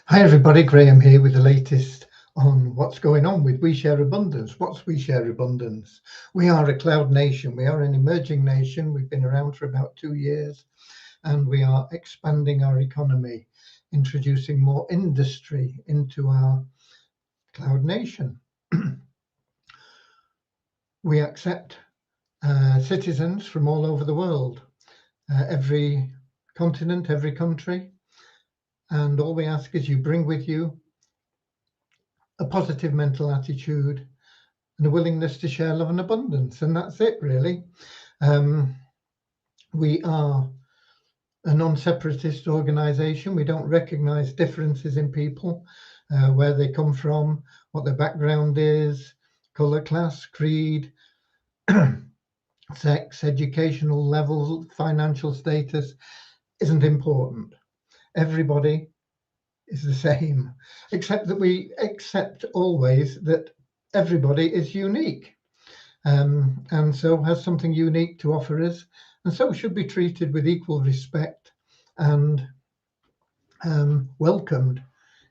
Hi everybody, Graham here with the latest on what's going on with We Share Abundance. What's We Share Abundance? We are a cloud nation. We are an emerging nation. We've been around for about 2 years and we are expanding our economy, introducing more industry into our cloud nation. We accept citizens from all over the world, every continent, every country, and all we ask is you bring with you a positive mental attitude and a willingness to share love and abundance. And that's it, really. We are a non-separatist organization. We don't recognize differences in people, where they come from, what their background is, color, class, creed, sex, educational level, financial status isn't important. Everybody is the same, except that we accept always that everybody is unique. And so has something unique to offer us, and so should be treated with equal respect and welcomed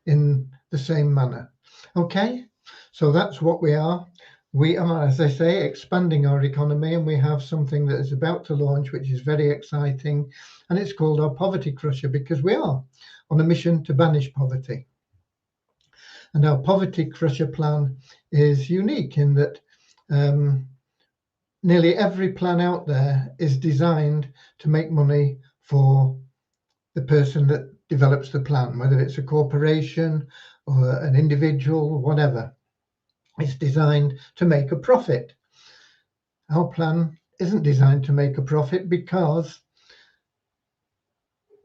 in the same manner. Okay, so that's what we are. We are, as I say, expanding our economy, and we have something that is about to launch, which is very exciting, and it's called our Poverty Crusher, because we are on a mission to banish poverty. And our Poverty Crusher plan is unique in that nearly every plan out there is designed to make money for the person that develops the plan, whether it's a corporation or an individual, whatever. It's designed to make a profit. Our plan isn't designed to make a profit because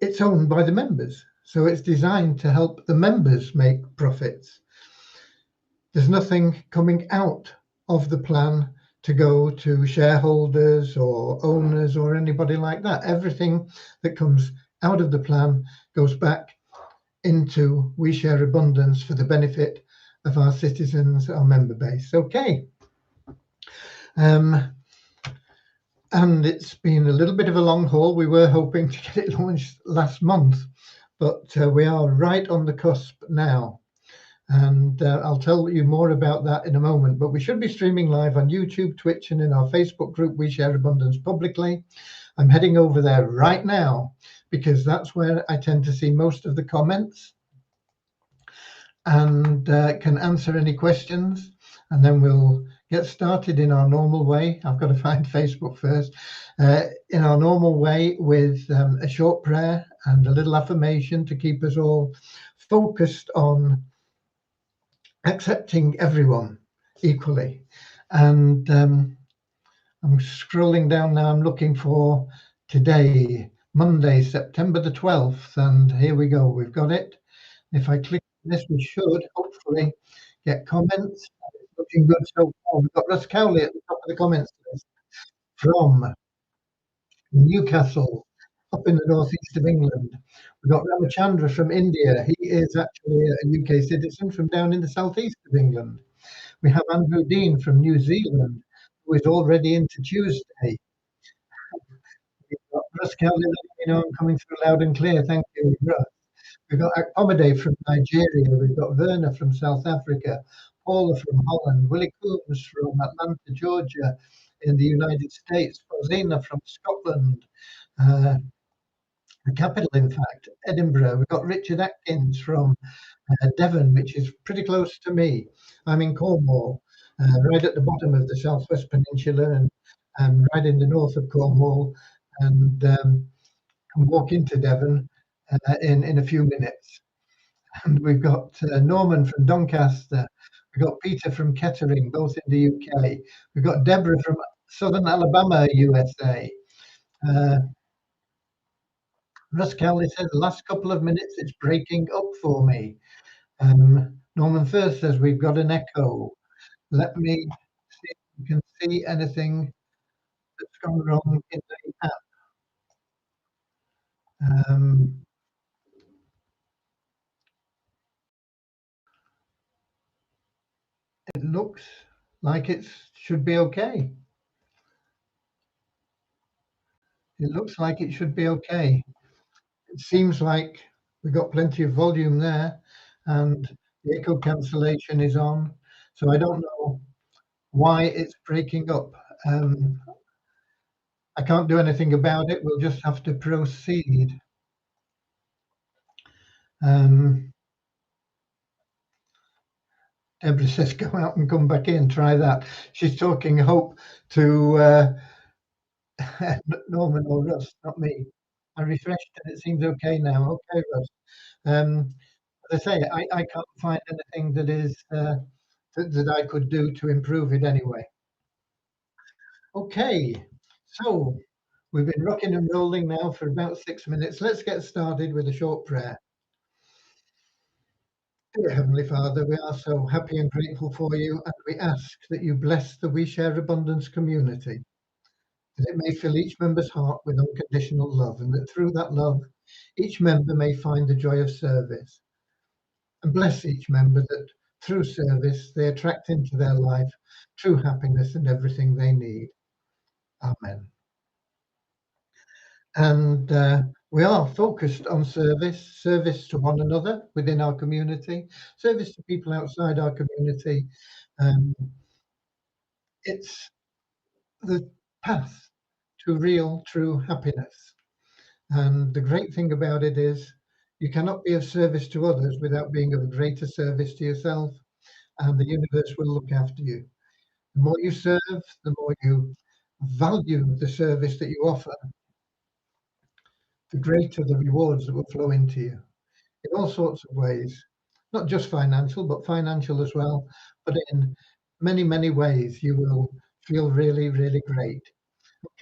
it's owned by the members. So it's designed to help the members make profits. There's nothing coming out of the plan to go to shareholders or owners or anybody like that. Everything that comes out of the plan goes back into We Share Abundance for the benefit of our citizens, our member base. Okay. And it's been a little bit of a long haul. We were hoping to get it launched last month, but we are right on the cusp now. And I'll tell you more about that in a moment, but we should be streaming live on YouTube, Twitch, and in our Facebook group, We Share Abundance Publicly. I'm heading over there right now because that's where I tend to see most of the comments and can answer any questions. And then we'll get started in our normal way. I've got to find Facebook first. In our normal way with a short prayer and a little affirmation to keep us all focused on accepting everyone equally. And I'm scrolling down now. I'm looking for today, Monday, September the 12th. And here we go. We've got it. If I click on this, we should hopefully get comments. It's looking good so far. We've got Russ Cowley at the top of the comments list from Newcastle, up in the northeast of England. We've got Ramachandra from India. He is actually a UK citizen from down in the southeast of England. We have Andrew Dean from New Zealand, who is already into Tuesday. We've got Russ Kelly letting me know I'm coming through loud and clear. Thank you, Russ. We've got Akpomade from Nigeria. We've got Werner from South Africa, Paula from Holland, Willie Coombs from Atlanta, Georgia, in the United States, Rosina from Scotland, the capital, in fact, Edinburgh. We've got Richard Atkins from Devon, which is pretty close to me. I'm in Cornwall, right at the bottom of the Southwest Peninsula, and right in the north of Cornwall, and can walk into Devon in a few minutes. And we've got Norman from Doncaster. We've got Peter from Kettering, both in the UK. We've got Deborah from Southern Alabama, USA. Russ Kelly says, the last couple of minutes, it's breaking up for me. Norman First says, we've got an echo. Let me see if you can see anything that's gone wrong in the app. It looks like it should be okay. It looks like it should be okay. It seems like We've got plenty of volume there, and the echo cancellation is on. So I don't know why it's breaking up. Um, I can't do anything about it. We'll just have to proceed. Um, Deborah says, go out and come back in. Try that. She's talking hope to Norman or Russ, not me. I refreshed and it seems okay now. Okay, Russ. Um, as I say, I can't find anything that is that I could do to improve it anyway. Okay, so we've been rocking and rolling now for about 6 minutes. Let's get started with a short prayer. Dear Heavenly Father, we are so happy and grateful for you, and we ask that you bless the We Share Abundance community, that it may fill each member's heart with unconditional love, and that through that love, each member may find the joy of service. And bless each member that through service they attract into their life true happiness and everything they need. Amen. And we are focused on service to one another within our community, service to people outside our community. Um, it's the path to real, true happiness. And the great thing about it is you cannot be of service to others without being of greater service to yourself, and the universe will look after you. The more you serve, the more you value the service that you offer, the greater the rewards that will flow into you in all sorts of ways, not just financial, but financial as well. But in many, many ways, you will feel really, really great.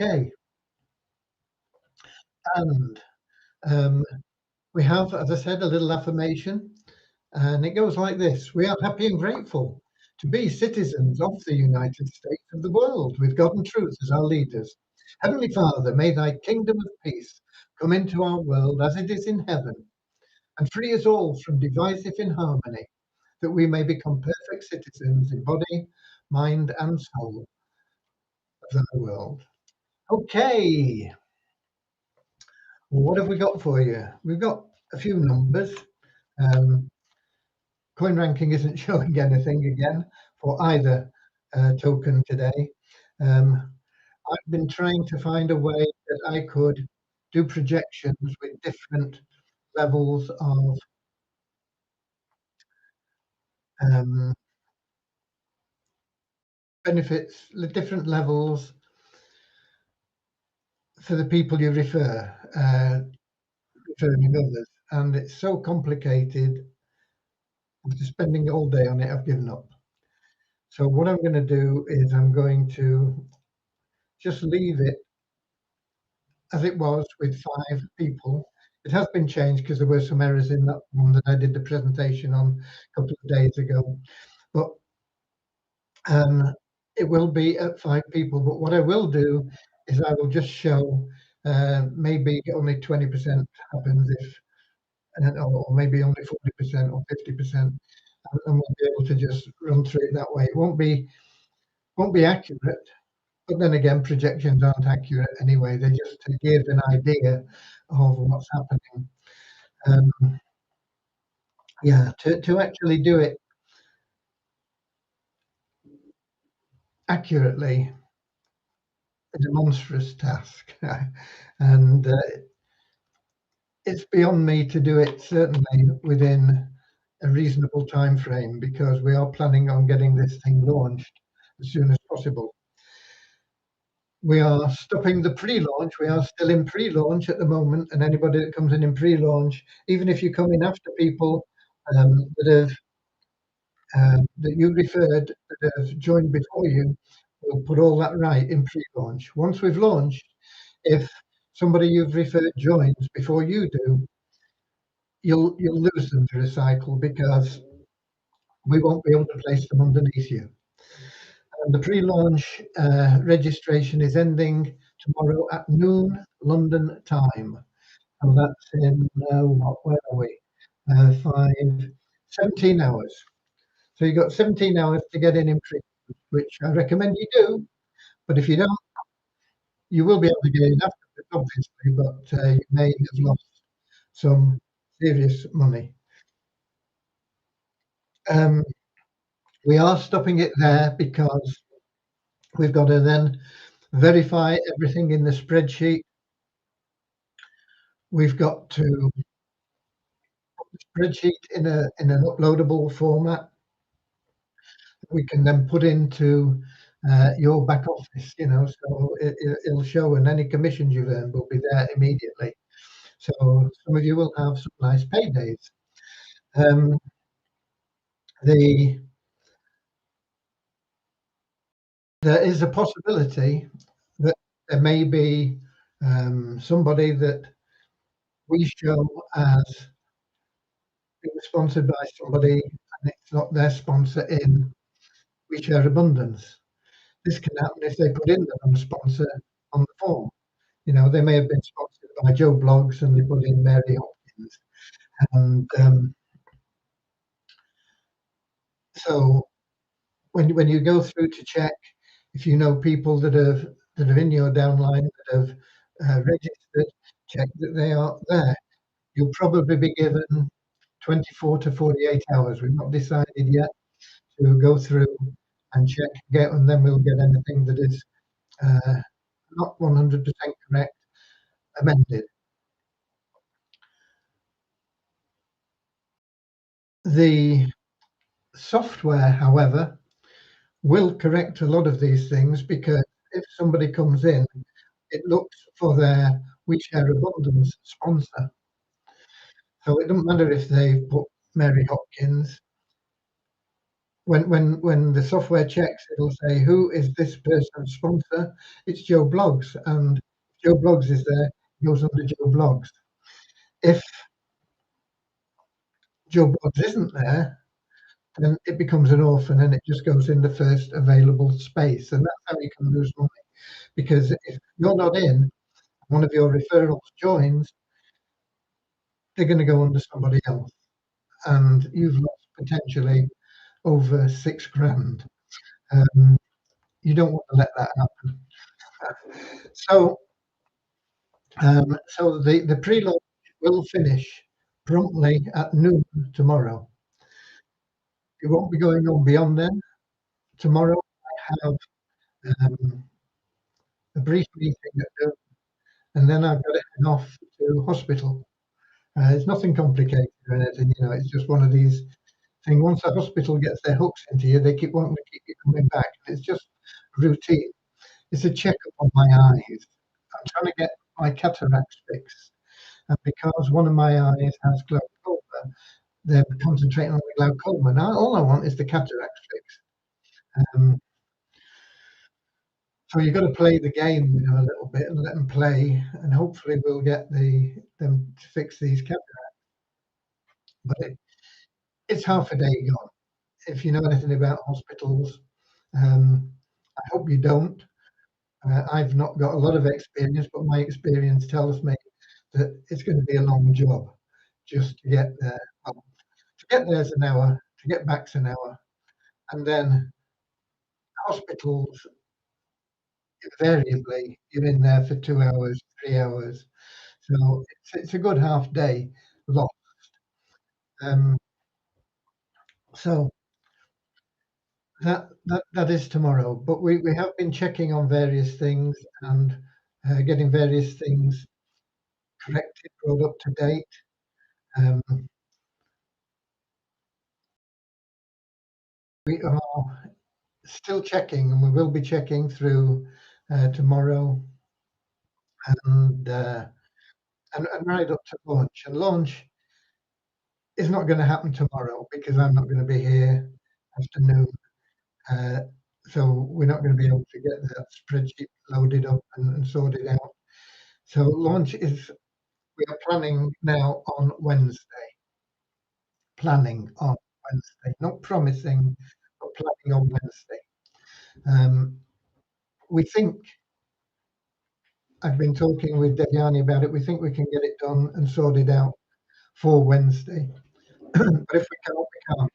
Okay. And um, we have, as I said, a little affirmation, and it goes like this: we are happy and grateful to be citizens of the United States of the world with God and truth as our leaders. Heavenly Father, may thy kingdom of peace come into our world as it is in heaven, and free us all from divisive inharmony, that we may become perfect citizens in body, mind, and soul of thy world. Okay, what have we got for you? We've got a few numbers. Um, Coin ranking isn't showing anything again for either token today. I've been trying to find a way that I could do projections with different levels of um, benefits, different levels for the people you referring others. And it's so complicated. After spending all day on it, I've given up. So what I'm going to do is I'm going to just leave it as it was with 5 people. It has been changed because there were some errors in that one that I did the presentation on a couple of days ago. But um, it will be at 5 people. But what I will do is I will just show maybe only 20% happens if, or maybe only 40% or 50%, and we'll be able to just run through it that way. It won't be accurate, but then again, projections aren't accurate anyway. They're just to give an idea of what's happening. Um, yeah, to actually do it accurately is a monstrous task, and it's beyond me to do it certainly within a reasonable time frame, because we are planning on getting this thing launched as soon as possible. We are stopping the pre-launch. We are still in pre-launch at the moment, and anybody that comes in pre-launch, even if you come in after people that you referred that have joined before you, we'll put all that right in pre-launch. Once we've launched, if somebody you've referred joins before you do, you'll lose them to recycle, because we won't be able to place them underneath you. And the pre-launch registration is ending tomorrow at noon London time. And that's in where are we? 17 hours. So you've got 17 hours to get in pre, which I recommend you do. But if you don't, you will be able to get in afterwards, obviously, but you may have lost some serious money. Um, we are stopping it there because we've got to then verify everything in the spreadsheet. We've got to spreadsheet in an uploadable format we can then put into your back office, so it'll show, and any commissions you've earned will be there immediately. So some of you will have some nice paydays. Um, the There is a possibility that there may be somebody that we show as being sponsored by somebody, and it's not their sponsor in We Share Abundance. This can happen if they put in their own sponsor on the form. They may have been sponsored by Joe Blogs and they put in Mary Hopkins. And so when you go through to check, if you know people that are in your downline that have registered, check that they are there. You'll probably be given 24 to 48 hours. We've not decided yet to go through and check, and then we'll get anything that is not 100% correct amended. The software, however, will correct a lot of these things because if somebody comes in, it looks for their We Share Abundance sponsor. So it doesn't matter if they put Mary Hopkins. When the software checks, it'll say, who is this person's sponsor? It's Joe Blogs, and Joe Blogs is there, it goes under Joe Blogs. If Joe Blogs isn't there, then it becomes an orphan and it just goes in the first available space. And that's how you can lose money. Because if you're not in, one of your referrals joins, they're going to go under somebody else. And you've lost potentially over 6 grand. Um, you don't want to let that happen. So, so the pre-launch will finish promptly at noon tomorrow. It won't be going on beyond then. Tomorrow I have a brief meeting at noon, and then I've got to head off to hospital. It's nothing complicated or anything, it's just one of these things. Once the hospital gets their hooks into you, they keep wanting to keep you coming back. It's just routine. It's a checkup on my eyes. I'm trying to get my cataracts fixed. And because one of my eyes has glaucoma, they're concentrating on the glaucoma. Now, all I want is the cataracts fixed. Um, so you've got to play the game, a little bit and let them play, and hopefully we'll get them to fix these cataracts. But it's half a day gone. If you know anything about hospitals, I hope you don't. I've not got a lot of experience, but my experience tells me that it's going to be a long job just to get there. Well, to get there's an hour, to get back's an hour, and then hospitals invariably you're in there for 2 hours, 3 hours, so it's a good half day lost. Um, so that is tomorrow, but we have been checking on various things and getting various things corrected, brought up to date. Um, we are still checking, and we will be checking through tomorrow and, uh, and right up to launch. And launch is not going to happen tomorrow because I'm not going to be here afternoon. Uh, so we're not going to be able to get that spreadsheet loaded up and sorted out. So launch is, we are planning now on Wednesday. Planning on Wednesday, not promising, but planning on Wednesday. We think, I've been talking with Devyani about it, we think we can get it done and sorted out for Wednesday. But if we can't, we can't.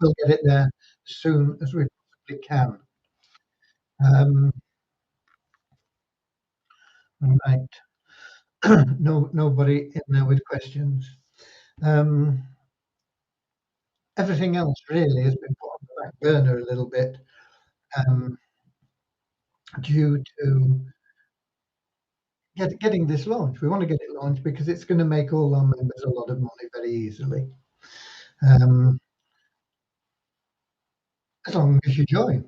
We'll get it there as soon as we possibly can. Um, right. No, nobody in there with questions. Um, Everything else really has been put on the back burner a little bit, um, due to getting this launched. We want to get it launched because it's going to make all our members a lot of money very easily. Um, as long as you join.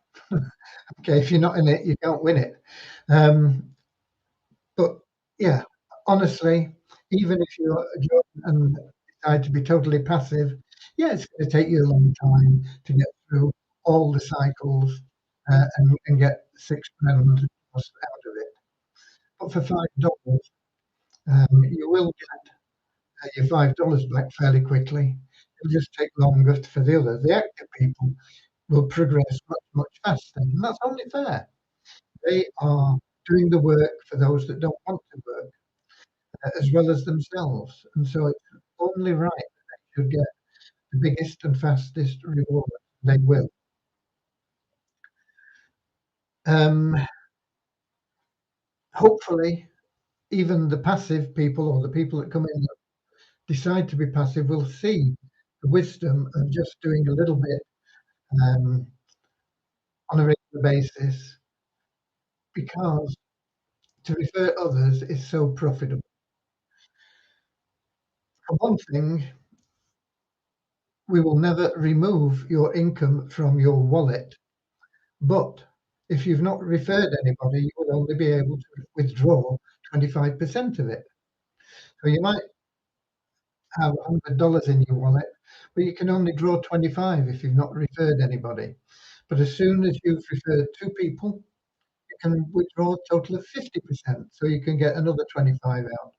Okay, if you're not in it, you can't win it. Um, but yeah, honestly, even if you're a join and decide to be totally passive, yeah, it's going to take you a long time to get through all the cycles, and get 6 grand plus out of it. But for $5, you will get your $5 back fairly quickly. It'll just take longer for the others. The active people will progress much, much faster, and that's only fair. They are doing the work for those that don't want to work, as well as themselves, and so it's only right that they should get the biggest and fastest reward. They will. Um, Hopefully, even the passive people or the people that come in that decide to be passive will see the wisdom of just doing a little bit, um, on a regular basis, because to refer others is so profitable. For one thing, we will never remove your income from your wallet, but if you've not referred anybody, you will only be able to withdraw 25% of it. So you might have $100 in your wallet, but you can only draw 25 if you've not referred anybody. But as soon as you've referred two people, you can withdraw a total of 50%. So you can get another 25 out.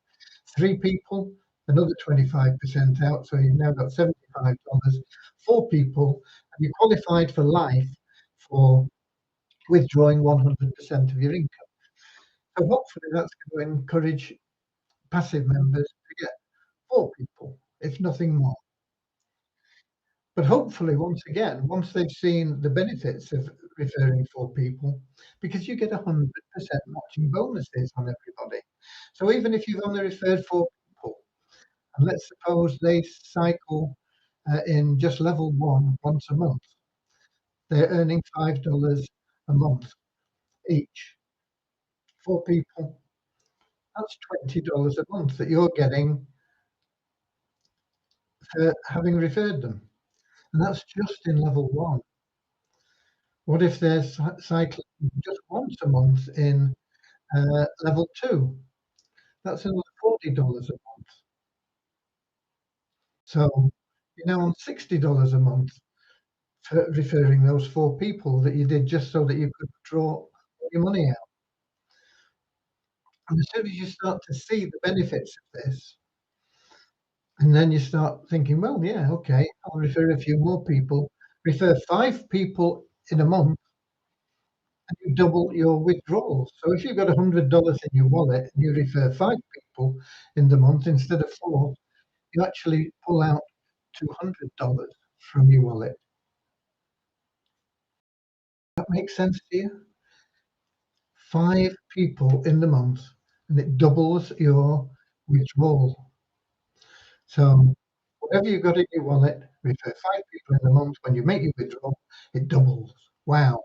Three people, another 25% out. So you've now got $75. Four people, and you're qualified for life for withdrawing 100% of your income. So hopefully that's going to encourage passive members to get four people, if nothing more. But hopefully, once again, once they've seen the benefits of referring four people, because you get 100% matching bonuses on everybody. So even if you've only referred four people, and let's suppose they cycle in just level one once a month, they're earning $5 a month each. Four people, that's $20 a month that you're getting for having referred them. And that's just in level one. What if they're cycling just once a month in level two? That's another $40 a month. So you're now on $60 a month for referring those four people that you did just so that you could draw your money out. And as soon as you start to see the benefits of this, and then you start thinking, well, yeah, okay, I'll refer a few more people, refer five people in a month, and you double your withdrawals. So if you've got $100 in your wallet and you refer five people in the month instead of four, you actually pull out $200 from your wallet. That makes sense to you? Five people in the month, and it doubles your withdrawal. So whatever you've got in your wallet, refer five people in a month. When you make your withdrawal, it doubles. Wow.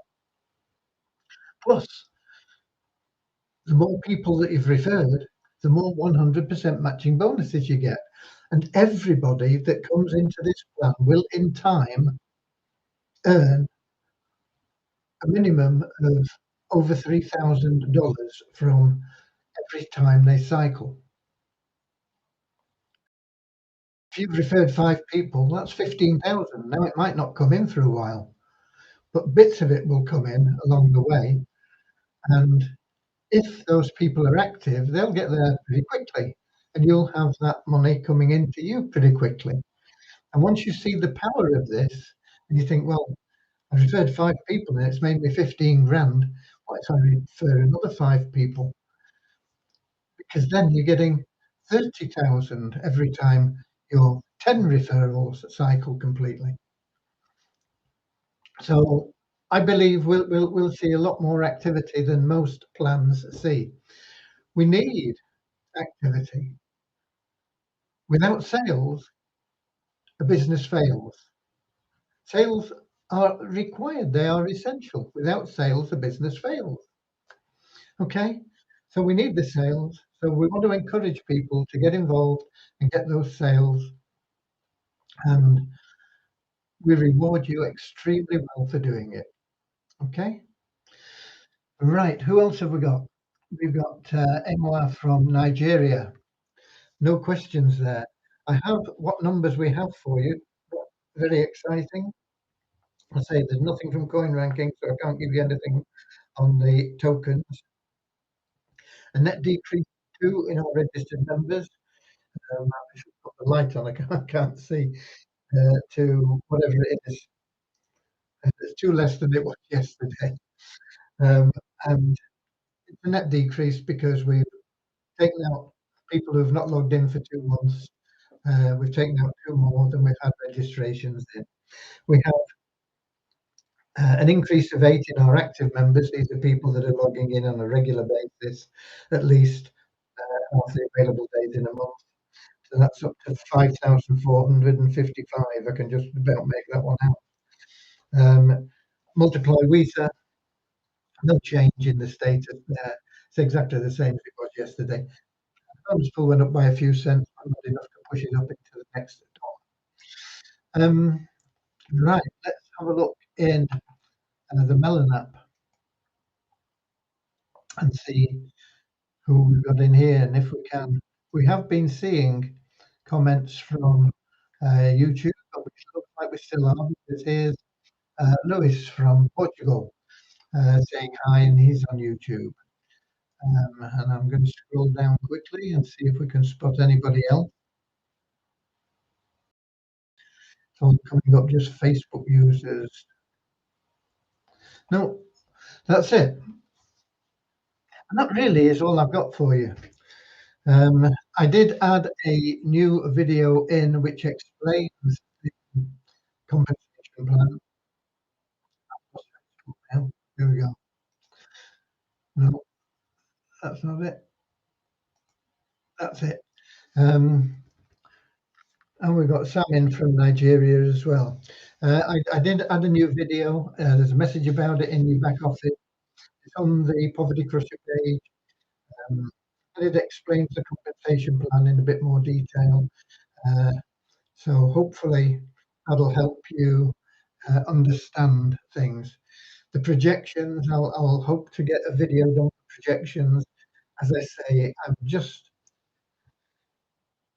Plus, the more people that you've referred, the more 100% matching bonuses you get. And everybody that comes into this plan will, in time, earn a minimum of over $3,000 from every time they cycle. If you've referred five people, that's 15,000. Now it might not come in for a while, but bits of it will come in along the way. And if those people are active, they'll get there pretty quickly, and you'll have that money coming into you pretty quickly. And once you see the power of this, and you think, well, I've referred five people and it's made me 15 grand. What if I refer another five people? Because then you're getting 30,000 every time your 10 referrals cycle completely. So I believe we'll see a lot more activity than most plans see. We need activity. Without sales, a business fails. Sales are required, they are essential. Without sales, a business fails. Okay? So we need the sales. So we want to encourage people to get involved and get those sales. And we reward you extremely well for doing it. Okay? Right. Who else have we got? We've got Emwa from Nigeria. No questions there. I have what numbers we have for you. Very exciting. I say there's nothing from coin ranking, so I can't give you anything on the tokens. A net decrease 2 in our registered members. I should put the light on, I can't see, to whatever it is. It's 2 less than it was yesterday. Um, and it's a net decrease because we've taken out people who've not logged in for 2 months. We've taken out 2 more than we've had registrations in. We have an increase of 8 in our active members. These are people that are logging in on a regular basis, at least half the available days in a month. So that's up to 5,455. I can just about make that one out. Multiply Visa, no change in the status there. It's exactly the same as it was yesterday. Funds pool went up by a few cents, but not enough to push it up into the next top. Right, let's have a look in the Melon app and see who we've got in here, and if we can. We have been seeing comments from YouTube, which looks like we still are, because here's Lewis from Portugal saying hi, and he's on YouTube. And I'm going to scroll down quickly and see if we can spot anybody else. It's all coming up just Facebook users. No, that's it. And that really is all I've got for you. I did add a new video in which explains the compensation plan. Now, here we go. No, that's not it. That's it. And we've got Sam in from Nigeria as well. I did add a new video. There's a message about it in your back office. It's on the Poverty Crusher page. And it explains the compensation plan in a bit more detail. So hopefully that'll help you understand things. The projections, I'll hope to get a video done for projections. As I say, I'm just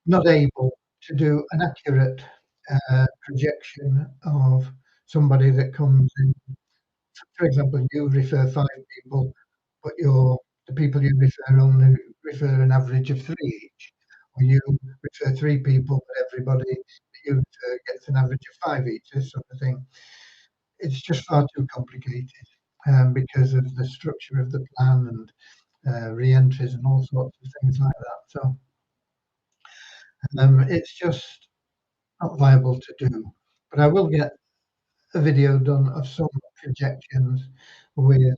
not able to do an accurate projection of somebody that comes in. For example, you refer 5 people, but the people you refer only refer an average of 3 each. Or you refer 3 people, but everybody that you refer gets an average of 5 each, this sort of thing. It's just far too complicated because of the structure of the plan and re-entries and all sorts of things like that. So it's just not viable to do. But I will get a video done of some projections with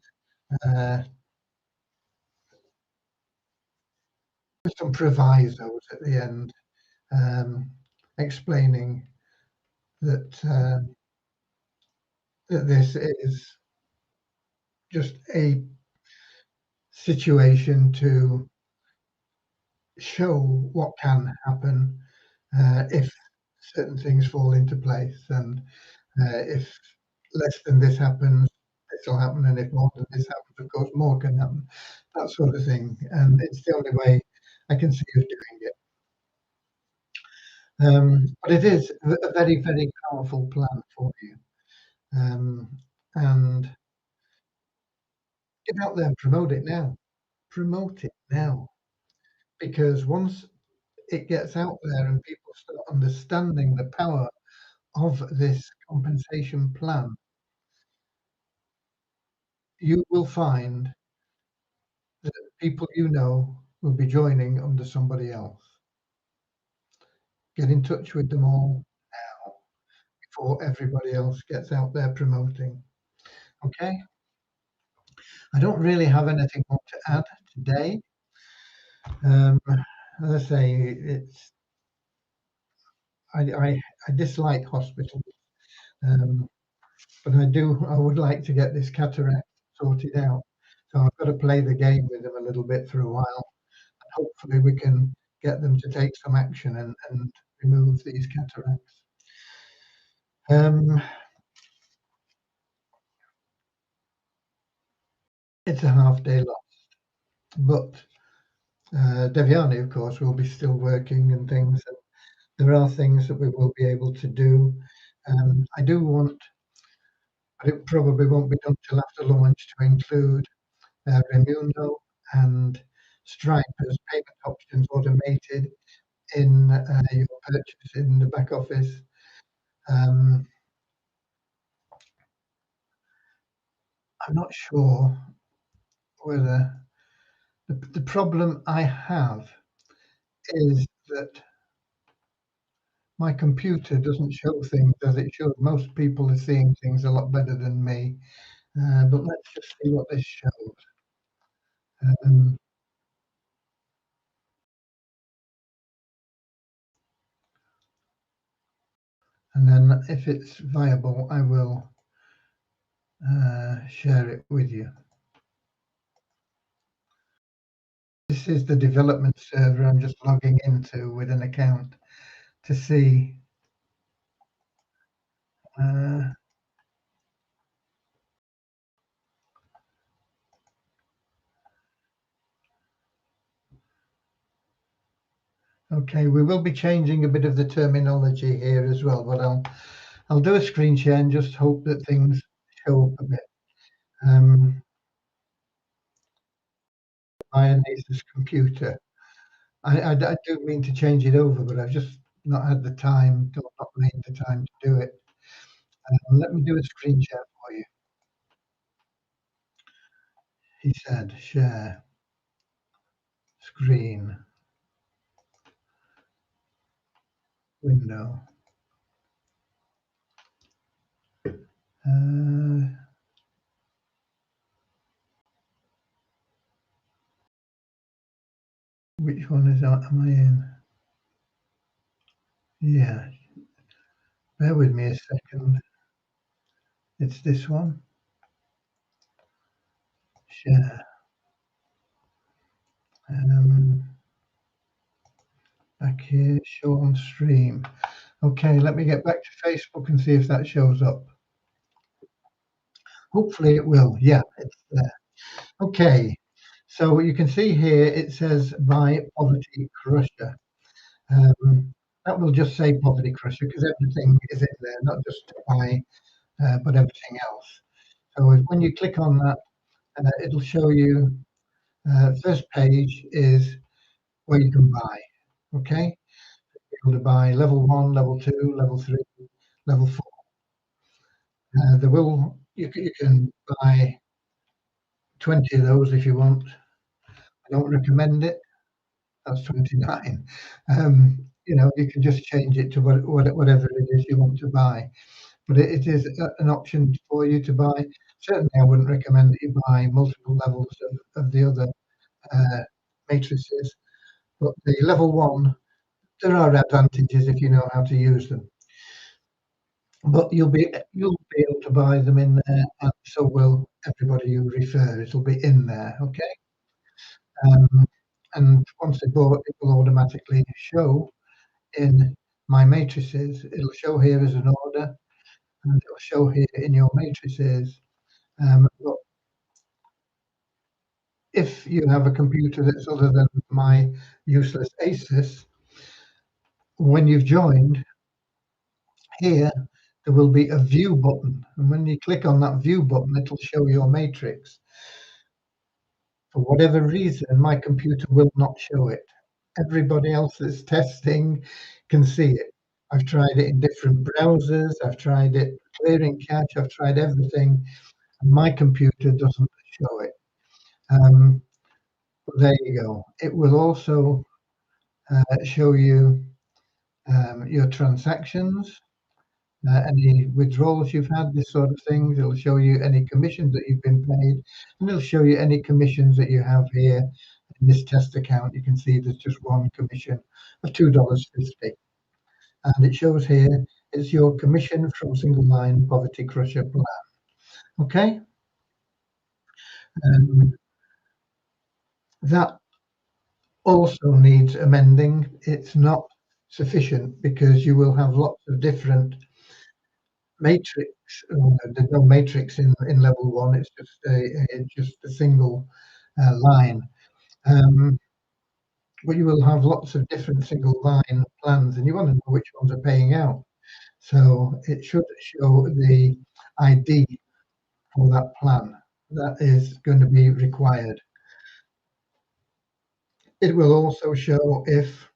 some provisos at the end, explaining that that this is just a situation to show what can happen if certain things fall into place, and if less than this happens, this will happen, and if more than this happens, of course, more can happen. That sort of thing, and it's the only way I can see of doing it. But it is a very, very powerful plan for you. And get out there and promote it now. Promote it now. Because once it gets out there and people start understanding the power of this compensation plan, you will find that people you know will be joining under somebody else. Get in touch with them all now before everybody else gets out there promoting. Okay? I don't really have anything more to add today. as I say, it's I dislike hospitals, um, but I would like to get this cataract sorted out. So I've got to play the game with them a little bit for a while. Hopefully, we can get them to take some action and remove these cataracts. Um, it's a half day loss, but Devyani, of course, will be still working and things. And there are things that we will be able to do. I do want, but it probably won't be done till after launch, to include Remuno and Stripe as payment options automated in your purchase in the back office. Um, I'm not sure whether the problem I have is that my computer doesn't show things as it should. Most people are seeing things a lot better than me. But let's just see what this shows. Um, and then if it's viable, I will share it with you. This is the development server I'm just logging into with an account to see. Uh, okay, we will be changing a bit of the terminology here as well, but I'll do a screen share and just hope that things show up a bit. My niece's computer. I do mean to change it over, but I've just not had the time, not made the time to do it. Let me do a screen share for you. He said, share screen window. Uh, which one is that? Am I in? Yeah. Bear with me a second. It's this one. Share. Um, back here, show on stream. Okay, let me get back to Facebook and see if that shows up. Hopefully it will. Yeah, it's there. Okay, so you can see here it says "Buy Poverty Crusher." That will just say Poverty Crusher because everything is in there, not just to buy, but everything else. So when you click on that, it'll show you. First page is where you can buy. Okay, you're able to buy level 1, level 2, level 3, level 4. There will you can buy 20 of those if you want. I don't recommend it. That's 29. You can just change it to whatever it is you want to buy. But it is an option for you to buy. Certainly, I wouldn't recommend that you buy multiple levels of the other uh, matrices. But the level 1, there are advantages if you know how to use them. But you'll be able to buy them in there, and so will everybody you refer. It'll be in there, okay? Um, and once they're bought, it will automatically show in my matrices. It'll show here as an order, and it'll show here in your matrices. But if you have a computer that's other than my useless Asus, when you've joined, here there will be a view button. And when you click on that view button, it'll show your matrix. For whatever reason, my computer will not show it. Everybody else that's testing can see it. I've tried it in different browsers. I've tried it clearing cache. I've tried everything. And my computer doesn't show it. But there you go. It will also show you your transactions, any withdrawals you've had, this sort of things. It'll show you any commissions that you've been paid, and it'll show you any commissions that you have here In this test account, you can see there's just one commission of $2.50. And it shows here it's your commission from single line poverty crusher plan. Okay. That also needs amending. It's not sufficient because you will have lots of different matrix. There's no matrix in level one. It's just a single line. But you will have lots of different single line plans, and you want to know which ones are paying out. So it should show the ID for that plan. That is going to be required. It will also show if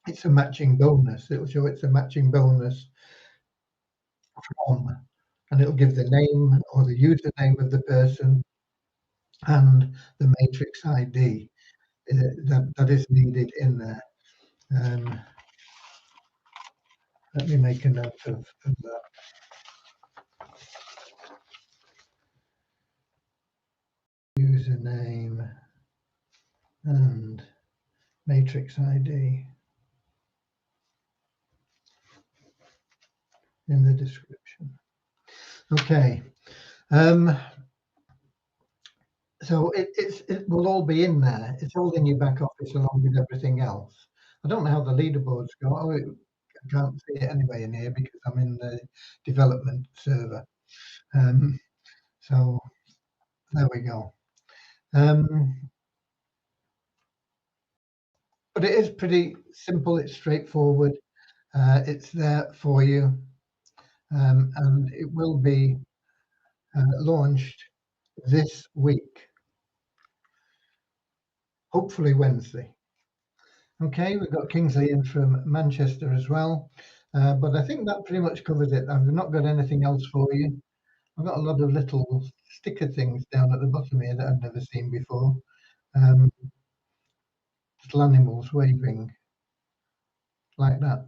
it's a matching bonus. It'll show it's a matching bonus from, and it'll give the name or the username of the person and the matrix ID that is needed in there. Let me make a note of that. Username and matrix ID in the description. Okay. So it will all be in there. It's all in your back office along with everything else. I don't know how the leaderboards go. I can't see it anyway in here because I'm in the development server. So there we go. But it is pretty simple. It's straightforward. It's there for you, and it will be launched this week, hopefully Wednesday. Okay, we've got Kingsley in from Manchester as well, but I think that pretty much covers it. I've not got anything else for you. I've got a lot of little sticker things down at the bottom here that I've never seen before. Little animals waving like that.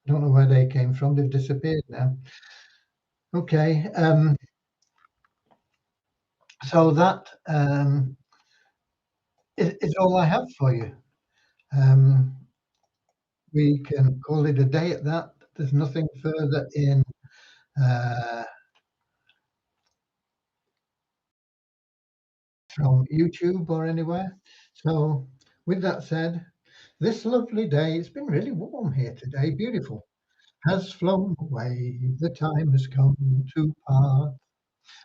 I don't know where they came from. They've disappeared now. Okay, so that is all I have for you. We can call it a day at that. There's nothing further in from YouTube or anywhere. So with that said, this lovely day, it's been really warm here today, beautiful, has flown away. The time has come to part.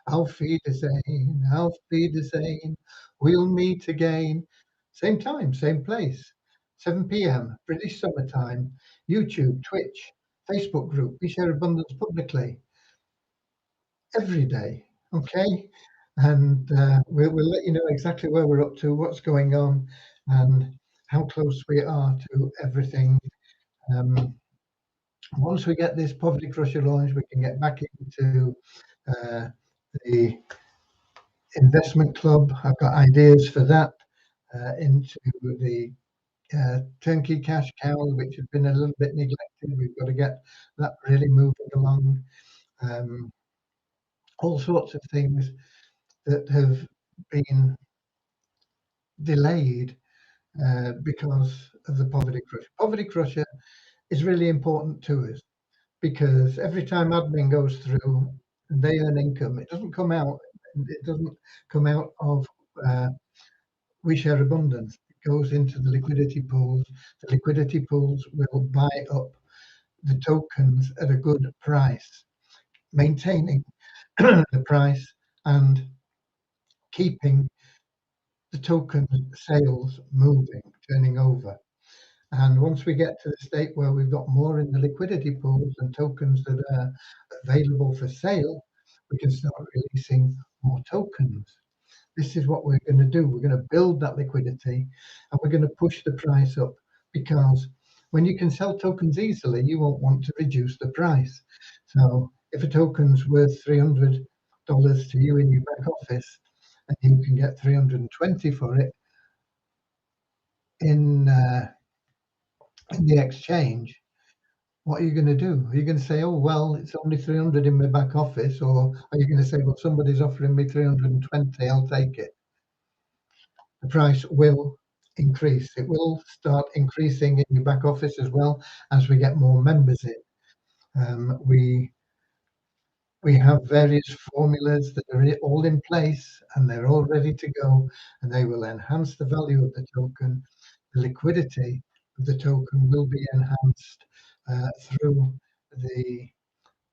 Auf Wiedersehen, auf Wiedersehen. We'll meet again. Same time, same place. 7 p.m. British summertime. YouTube, Twitch, Facebook group. We share abundance publicly every day. Okay. And we'll let you know exactly where we're up to, what's going on, and how close we are to everything. Once we get this Poverty Crusher launched, we can get back into the investment club. I've got ideas for that, into the turnkey cash cow, which has been a little bit neglected. We've got to get that really moving along. All sorts of things that have been delayed because of the Poverty Crusher. Poverty Crusher is really important to us because every time admin goes through and they earn income, it doesn't come out. It doesn't come out of We Share Abundance. It goes into the liquidity pools. The liquidity pools will buy up the tokens at a good price, maintaining the price and keeping the token sales moving, turning over. And once we get to the state where we've got more in the liquidity pools and tokens that are available for sale, we can start releasing more tokens. This is what we're going to do. We're going to build that liquidity and we're going to push the price up, because when you can sell tokens easily, you won't want to reduce the price. So if a token's worth $300 to you in your back office and you can get 320 for it in the exchange, what are you going to do? Are you going to say, oh, well, it's only 300 in my back office? Or are you going to say, well, somebody's offering me 320, I'll take it? the price will increase. It will start increasing in your back office as well as we get more members in. We have various formulas that are all in place and they're all ready to go, and they will enhance the value of the token. The liquidity of the token will be enhanced through the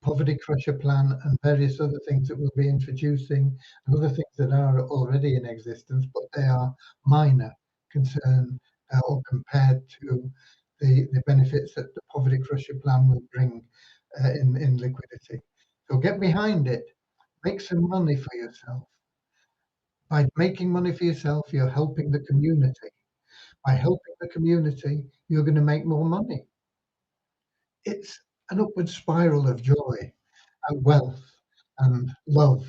poverty crusher plan and various other things that we'll be introducing, and other things that are already in existence, but they are minor concern or compared to the benefits that the poverty crusher plan will bring in liquidity. So get behind it, make some money for yourself. By making money for yourself, you're helping the community. By helping the community, you're going to make more money. It's an upward spiral of joy and wealth and love.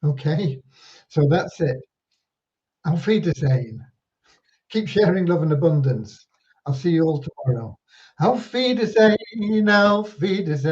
Okay, so that's it. Auf Wiedersehen. Keep sharing love and abundance. I'll see you all tomorrow. Auf Wiedersehen, auf Wiedersehen.